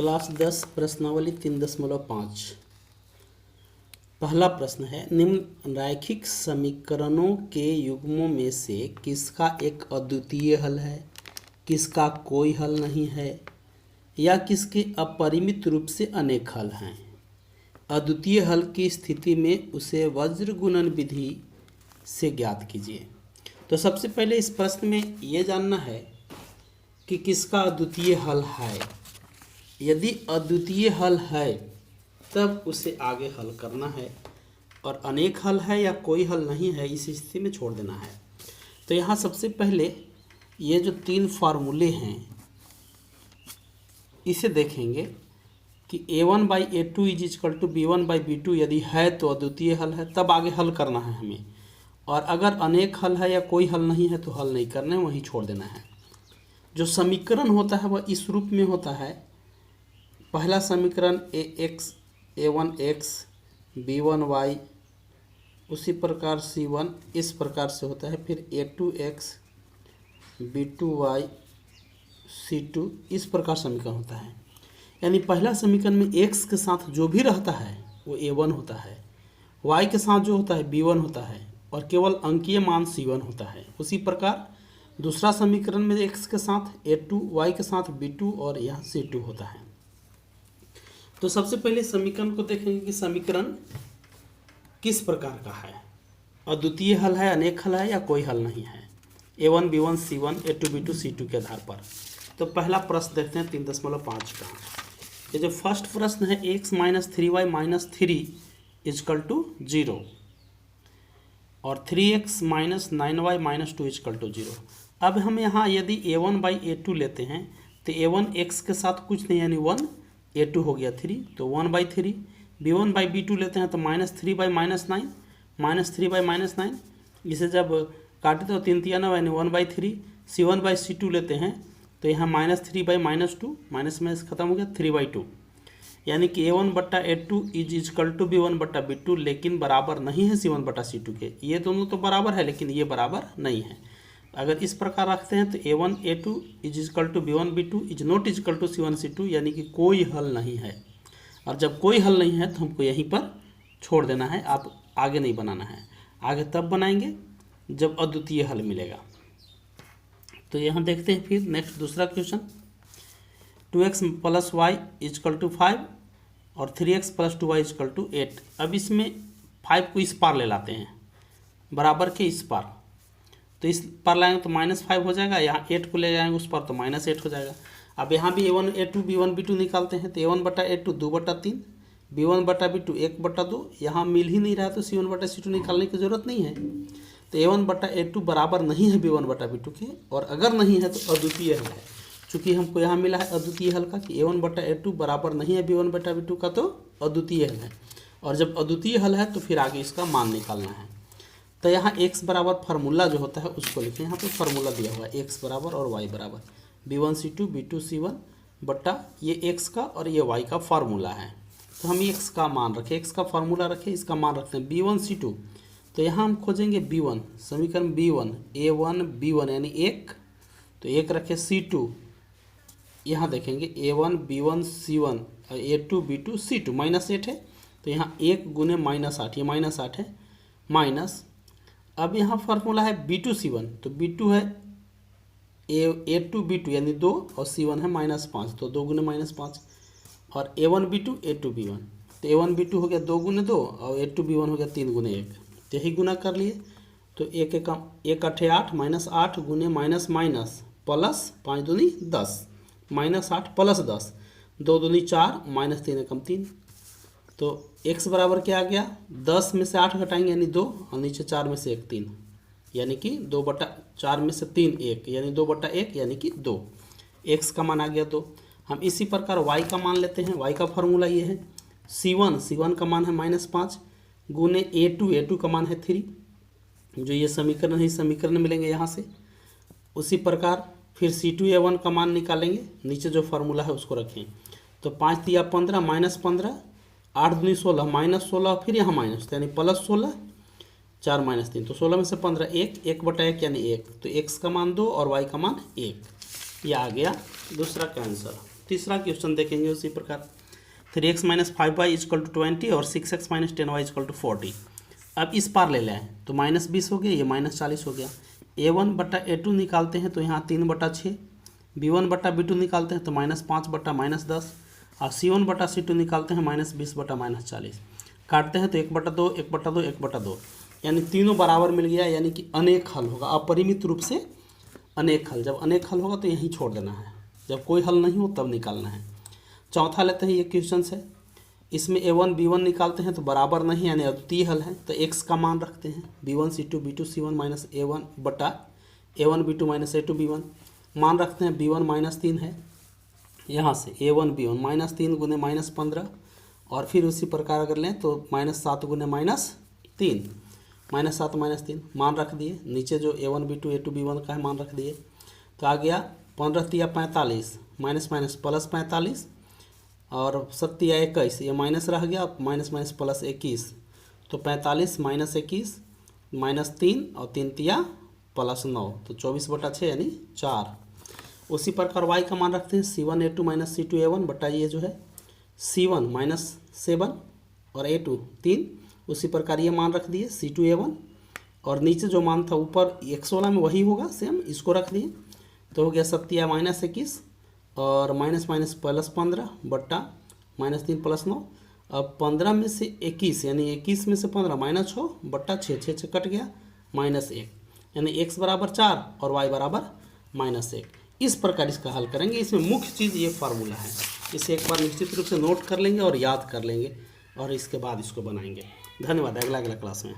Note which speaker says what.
Speaker 1: Class 10 प्रश्नावली 3.5। पहला प्रश्न है, निम्न रैखिक समीकरणों के युग्मों में से किसका एक अद्वितीय हल है, किसका कोई हल नहीं है, या किसके अपरिमित रूप से अनेक हल हैं। अद्वितीय हल की स्थिति में उसे वज्र गुणन विधि से ज्ञात कीजिए। तो सबसे पहले इस प्रश्न में ये जानना है कि किसका अद्वितीय हल है। यदि अद्वितीय हल है तब उसे आगे हल करना है, और अनेक हल है या कोई हल नहीं है इस स्थिति में छोड़ देना है। तो यहाँ सबसे पहले ये जो तीन फार्मूले हैं इसे देखेंगे कि a1/a2 = b1/b2 यदि है तो अद्वितीय हल है, तब आगे हल करना है हमें। और अगर अनेक हल है या कोई हल नहीं है तो हल नहीं करना है, वहीं छोड़ देना है। जो समीकरण होता है वह इस रूप में होता है। पहला समीकरण a1x b1y, उसी प्रकार c1 इस प्रकार से होता है। फिर a2x b2y c2 इस प्रकार समीकरण होता है। यानी पहला समीकरण में x के साथ जो भी रहता है वो a1 होता है, y के साथ जो होता है b1 होता है, और केवल अंकीय मान c1 होता है। उसी प्रकार दूसरा समीकरण में x के साथ a2, y के साथ b2 और यहाँ c2 होता है। तो सबसे पहले समीकरण को देखेंगे कि समीकरण किस प्रकार का है, अद्वितीय हल है, अनेक हल है या कोई हल नहीं है, a1 b1 c1 a2 b2 c2 के आधार पर। तो पहला प्रश्न देखते हैं 3.5 का। ये जो फर्स्ट प्रश्न है x - 3y - 3 = 0 और 3x - 9y - 2 = 0। अब हम यहाँ यदि a1/a2 लेते हैं तो a1 x के साथ कुछ नहीं यानी 1, a2 हो गया 3 तो 1/3। b1/b2 लेते हैं तो -3 - -9 -3 - -9, इसे जब काटे तो 3 3 9 यानी 1/3। c1/c2 लेते हैं तो यहाँ -3 - -2, माइनस में खत्म हो गया 3/2, यानी कि a1/a2 = b1/b2, लेकिन बराबर नहीं है c1/c2 के। ये दोनों तो बराबर है लेकिन ये बराबर नहीं है। अगर इस प्रकार रखते हैं तो a1a2 = b1b2 ≠ c1c2, यानी कि कोई हल नहीं है। और जब कोई हल नहीं है तो हमको यहीं पर छोड़ देना है, आप आगे नहीं बनाना है। आगे तब बनाएंगे जब अद्वितीय हल मिलेगा। तो यहाँ देखते हैं फिर नेक्स्ट दूसरा क्वेश्चन, 2x + y = 5 और 3x + 2y = 8। अब इसमें 5 को इस पार ले लाते हैं, बराबर के इस पार, तो इस पार लाएंगे तो -5 हो जाएगा। यहाँ 8 को ले जाएंगे उस पर तो -8 हो जाएगा। अब यहाँ भी a1a2 b1b2 निकालते हैं तो a1/a2 2/3, b1/b2 1/2। यहाँ मिल ही नहीं रहा तो c1/c2 निकालने की ज़रूरत नहीं है। तो a1/a2 बराबर नहीं है b1/b2 के, और अगर नहीं है तो अद्वितीय हल है। चूँकि हमको यहाँ मिला है अद्वितीय हल का कि a1/a2 बराबर नहीं है b1/b2 का, तो अद्वितीय हल है। और जब अद्वितीय हल है तो फिर आगे इसका मान निकालना है। तो यहाँ x बराबर फार्मूला जो होता है उसको लिखें। यहाँ पे फार्मूला दिया हुआ है x बराबर और y बराबर b1c2 b2c1 बट्टा ये x का और ये y का फार्मूला है। तो हम x का मान रखें, x का फार्मूला रखें, इसका मान रखते हैं b1c2। तो यहाँ हम खोजेंगे b1, समीकरण b1 a1 b1 यानी 1, तो 1 रखें। c2 यहाँ देखेंगे a1 b1 c1 और a2 b2 c2 -8 है, तो यहाँ 1 गुने -8, ये -8 है माइनस। अब यहाँ फार्मूला है b2 c1, तो b2 है a2 b2 यानी 2 और c1 है -5, तो 2 गुने -5। और a1 b2 a2 b1, तो a1 b2 हो गया 2 गुने 2 और a2 b1 हो गया 3 गुने 1, तो यही गुना कर लिए। तो 1 × 8 -8 गुने माइनस माइनस प्लस 5 दूनी 10, -8 + 10, 2 दूनी 4 -3 = 3। तो x बराबर क्या आ गया, 10 में से 8 घटाएंगे यानी 2, और नीचे 4 में से 1 3, यानी कि 2/4 में से 3 1, यानी 2/1 यानी कि 2। x का मान आ गया 2। हम इसी प्रकार y का मान लेते हैं। y का फार्मूला ये है c1 का मान है -5 गुने a2 का मान है 3, जो ये समीकरण है, समीकरण मिलेंगे यहाँ से। उसी प्रकार फिर c2 a1 का मान निकालेंगे, नीचे जो फार्मूला है उसको रखें। तो 5 × 15 -15, 8 दूनी 16 -16, फिर यहाँ माइनस यानी +16, 4 - 3, तो 16 में से 15 1, 1/1 यानी 1। तो x का मान 2 और y का मान 1। यह आ गया दूसरा का आंसर। तीसरा क्वेश्चन देखेंगे उसी प्रकार 3x minus 5y is equal to 20 और 6x minus 10y is equal to 40। अब इस पार ले लें तो -20 हो गया, ये -40 हो गया। a1 बटा a2 निकालते हैं तो यहाँ 3/6, b1 बटा b2 निकालते हैं तो -5 बटा -10 और c1 बटा c2 निकालते हैं -20 बटा -40। काटते हैं तो 1/2 1/2 1/2, यानी तीनों बराबर मिल गया, यानी कि अनेक हल होगा। अपरिमित रूप से अनेक हल, जब अनेक हल होगा तो यहीं छोड़ देना है, जब कोई हल नहीं हो तब निकालना है। चौथा लेते हैं, ये क्वेश्चन है, इसमें a1 b1 निकालते हैं तो बराबर नहीं, यानी अद्वितीय हल है, तो x का मान रखते हैं b1 c2 b2 c1 minus a1 बटा a1 b2 minus a2 b1। मान रखते हैं b1 -3 है, यहाँ से a1 b1 -3 गुने -15, और फिर उसी प्रकार अगर लें तो -7 गुने -3 -7 -3 मान रख दिए। नीचे जो a1 b2 a2 b1 का है मान रख दिए, तो आ गया 15 तिया 45 माइनस माइनस प्लस 45 और 7 तिया 21, ये माइनस रह गया, माइनस माइनस प्लस 21, तो 45 माइनस 21 -3 और 3 तिया +9, तो 24/6 यानी 4। उसी प्रकार y का मान रखते हैं c1 a2 minus c2 a1 बटा ये जो है c1 -7 और a2 3। उसी प्रकार ये मान रख दिए c2 a1, और नीचे जो मान था ऊपर x वाला में वही होगा सेम, इसको रख दिए, तो हो गया 7 तिया -21 और माइनस माइनस प्लस 15 बटा -3 + 9। अब 15 में से 21 यानी 21 में से 15 -6 बटा 6 6 कट गया -1, यानी x बराबर 4 और y बराबर -1। इस प्रकार इसका हल करेंगे। इसमें मुख्य चीज़ ये फार्मूला है, इसे एक बार निश्चित रूप से नोट कर लेंगे और याद कर लेंगे और इसके बाद इसको बनाएंगे। धन्यवाद। अगला क्लास में